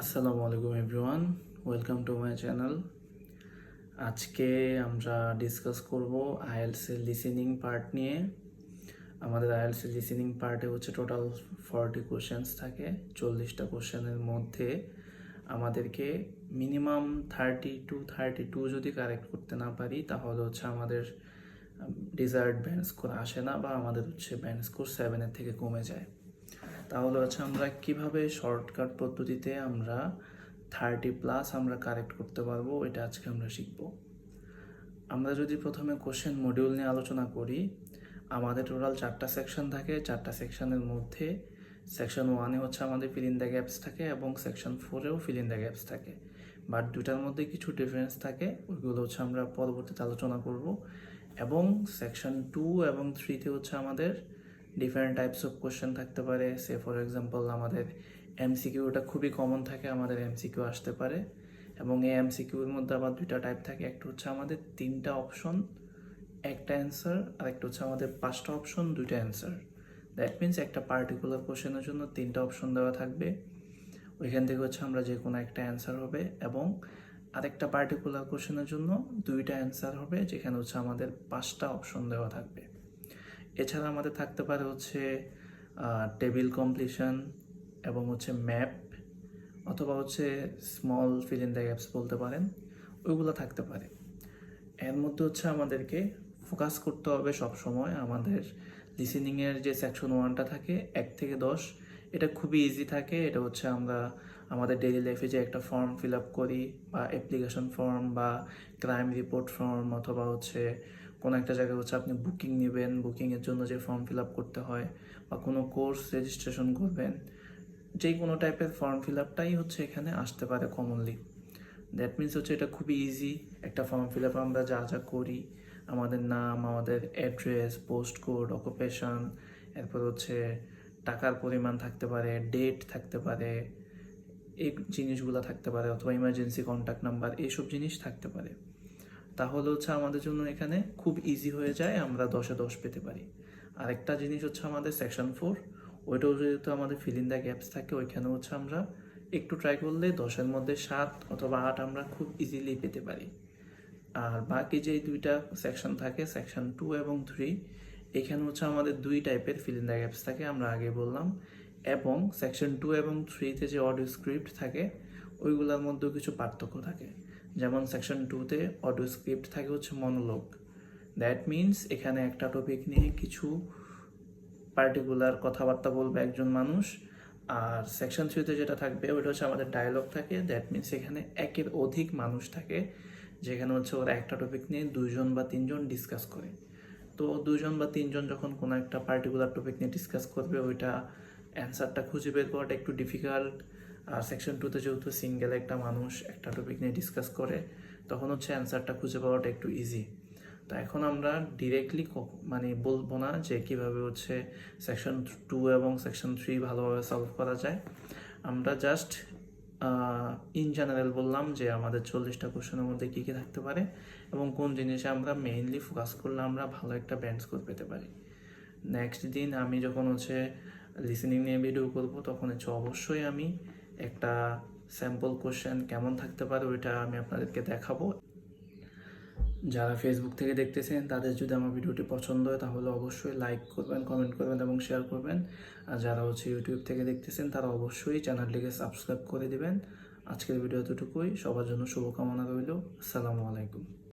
আসসালামু আলাইকুম everyone, welcome to my channel. আজকে আমরা ডিসকাস করব আইএলটিএস এর লিসেনিং পার্ট নিয়ে। আমাদের আইএলটিএস এর লিসেনিং পার্টে হচ্ছে টোটাল 40 কোশ্চেন্স থাকে। 40টা কোশ্চেনের মধ্যে আমাদেরকে মিনিমাম 32 যদি কারেক্ট করতে না পারি তাহলে হচ্ছে আমাদের ডিজায়ার্ড ব্যান্ড স্কোর আসে না, বা আমাদের হচ্ছে ব্যান্ড স্কোর 7-এর থেকে কমে যায়। তাহলে হচ্ছে আমরা কিভাবে শর্টকাট পদ্ধতিতে আমরা 30+ আমরা কারেক্ট করতে পারবো, এটা আজকে আমরা শিখব। আমরা যদি প্রথমে কোশ্চেন মডিউল নিয়ে আলোচনা করি, আমাদের টোটাল 4টা সেকশন থাকে। 4টা সেকশনের মধ্যে সেকশন 1-এ হচ্ছে আমাদের ফিল ইন দ্য গ্যাপস থাকে এবং সেকশন 4-এও ফিল ইন দ্য গ্যাপস থাকে, বাট দুটার মধ্যে কিছু ডিফারেন্স থাকে, ওইগুলো হচ্ছে আমরা পরবর্তীতে আলোচনা করব। এবং সেকশন 2 এবং 3-তে হচ্ছে আমাদের ডিফারেন্ট টাইপস অফ কোশ্চেন থাকতে পারে। সে ফর এক্সাম্পল আমাদের এমসিকিউটা খুবই কমন থাকে, আমাদের এমসিকিউ আসতে পারে। এবং এই এমসিকিউর মধ্যে আবার দুইটা টাইপ থাকে, একটা হচ্ছে আমাদের 3টা অপশন একটা অ্যান্সার, আর একটা হচ্ছে আমাদের 5টা অপশন 2টা অ্যান্সার। দ্যাট মিনস একটা পার্টিকুলার কোশ্চেনের জন্য 3টা অপশন দেওয়া থাকবে, ওইখান থেকে হচ্ছে আমরা যে কোনো একটা অ্যান্সার হবে। এবং আরেকটা পার্টিকুলার কোশ্চেনের জন্য 2টা অ্যান্সার হবে, যেখানে হচ্ছে আমাদের 5টা অপশন দেওয়া থাকবে। এছাড়া আমাদের থাকতে পারে হচ্ছে টেবিল কমপ্লিশন এবং হচ্ছে ম্যাপ, অথবা হচ্ছে small feel in the gaps বলতে পারেন, ওইগুলো থাকতে পারে। এর মধ্যে হচ্ছে আমাদেরকে ফোকাস করতে হবে সব সময়। আমাদের লিসেনিংয়ের যে সেকশন 1টা থাকে 1 থেকে 10, এটা খুবই ইজি থাকে। এটা হচ্ছে আমরা আমাদের ডেইলি লাইফে যে একটা ফর্ম ফিল আপ করি, বা অ্যাপ্লিকেশন ফর্ম বা ক্রাইম রিপোর্ট ফর্ম, অথবা হচ্ছে কোনো একটা জায়গায় হচ্ছে আপনি বুকিং নেবেন, বুকিংয়ের জন্য যে ফর্ম ফিল আপ করতে হয়, বা কোনো কোর্স রেজিস্ট্রেশন করবেন, যে কোনো টাইপের ফর্ম ফিল আপটাই হচ্ছে এখানে আসতে পারে কমনলি। দ্যাট মিনস হচ্ছে এটা খুবই ইজি একটা ফর্ম ফিল আপ। আমরা যা যা করি, আমাদের নাম, আমাদের অ্যাড্রেস, পোস্ট কোড, অকুপেশন, এরপর হচ্ছে টাকার পরিমাণ থাকতে পারে, ডেট থাকতে পারে, এই জিনিসগুলো থাকতে পারে, অথবা ইমার্জেন্সি কন্ট্যাক্ট নাম্বার, এইসব জিনিস থাকতে পারে। তাহলে হচ্ছে আমাদের জন্য এখানে খুব ইজি হয়ে যায়, আমরা 10-এ 10 পেতে পারি। আরেকটা জিনিস হচ্ছে আমাদের সেকশন 4, ওইটাও যেহেতু আমাদের ফিল ইন দ্য গ্যাপস থাকে, ওইখানে হচ্ছে আমরা একটু ট্রাই করলে 10-এর মধ্যে 7 অথবা 8 আমরা খুব ইজিলি পেতে পারি। আর বাকি যে দুইটা সেকশন থাকে, সেকশন 2 এবং 3, এখানে হচ্ছে আমাদের 2 টাইপের ফিল ইন দ্য গ্যাপস থাকে, আমরা আগে বললাম। এবং সেকশন 2 এবং 3-তে যে অডিও স্ক্রিপ্ট থাকে, ওইগুলোর মধ্যেও কিছু পার্থক্য থাকে। যেমন সেকশন 2-তে অডিও স্ক্রিপ্ট থাকে হচ্ছে মনোলগ। দ্যাট মিনস এখানে একটা টপিক নিয়ে কিছু পার্টিকুলার কথাবার্তা বলবে একজন মানুষ। আর সেকশন 3-তে যেটা থাকবে ওইটা হচ্ছে আমাদের ডায়লগ থাকে। দ্যাট মিনস এখানে একের অধিক মানুষ থাকে, যেখানে হচ্ছে ওরা একটা টপিক নিয়ে 2জন বা 3জন ডিসকাস করে। তো 2জন বা 3জন যখন কোনো একটা পার্টিকুলার টপিক নিয়ে ডিসকাস করবে, ওইটা অ্যান্সারটা খুঁজে বের করাটা একটু ডিফিকাল্ট। আর সেকশন 2-তে যেহেতু সিঙ্গেল একটা মানুষ একটা টপিক নিয়ে ডিসকাস করে, তখন হচ্ছে অ্যান্সারটা খুঁজে পাওয়াটা একটু ইজি। তো এখন আমরা ডিরেক্টলি মানে বলবো না যে কীভাবে হচ্ছে সেকশন 2 এবং সেকশন 3 ভালোভাবে সলভ করা যায়। আমরা জাস্ট ইন জেনারেল বললাম যে আমাদের 40টা কোশ্চেনের মধ্যে কী কী থাকতে পারে এবং কোন জিনিসে আমরা মেইনলি ফোকাস করলে আমরা ভালো একটা ব্যান্ড স্কোর পেতে পারি। নেক্সট দিন আমি যখন হচ্ছে লিসেনিং নিয়ে ভিডিও করব, তখন হচ্ছে অবশ্যই আমি একটা স্যাম্পল কোশ্চেন কেমন থাকতে পারে ওইটা আমি আপনাদেরকে দেখাবো। যারা ফেসবুক থেকে দেখতেছেন, তাদের যদি আমার ভিডিওটি পছন্দ হয় তাহলে অবশ্যই লাইক করবেন, কমেন্ট করবেন এবং শেয়ার করবেন। আর যারা হচ্ছে ইউটিউব থেকে দেখতেছেন, তারা অবশ্যই চ্যানেলটিকে সাবস্ক্রাইব করে দিবেন। আজকের ভিডিও এতটুকুই। সবার জন্য শুভকামনা রইল। আসসালামু আলাইকুম।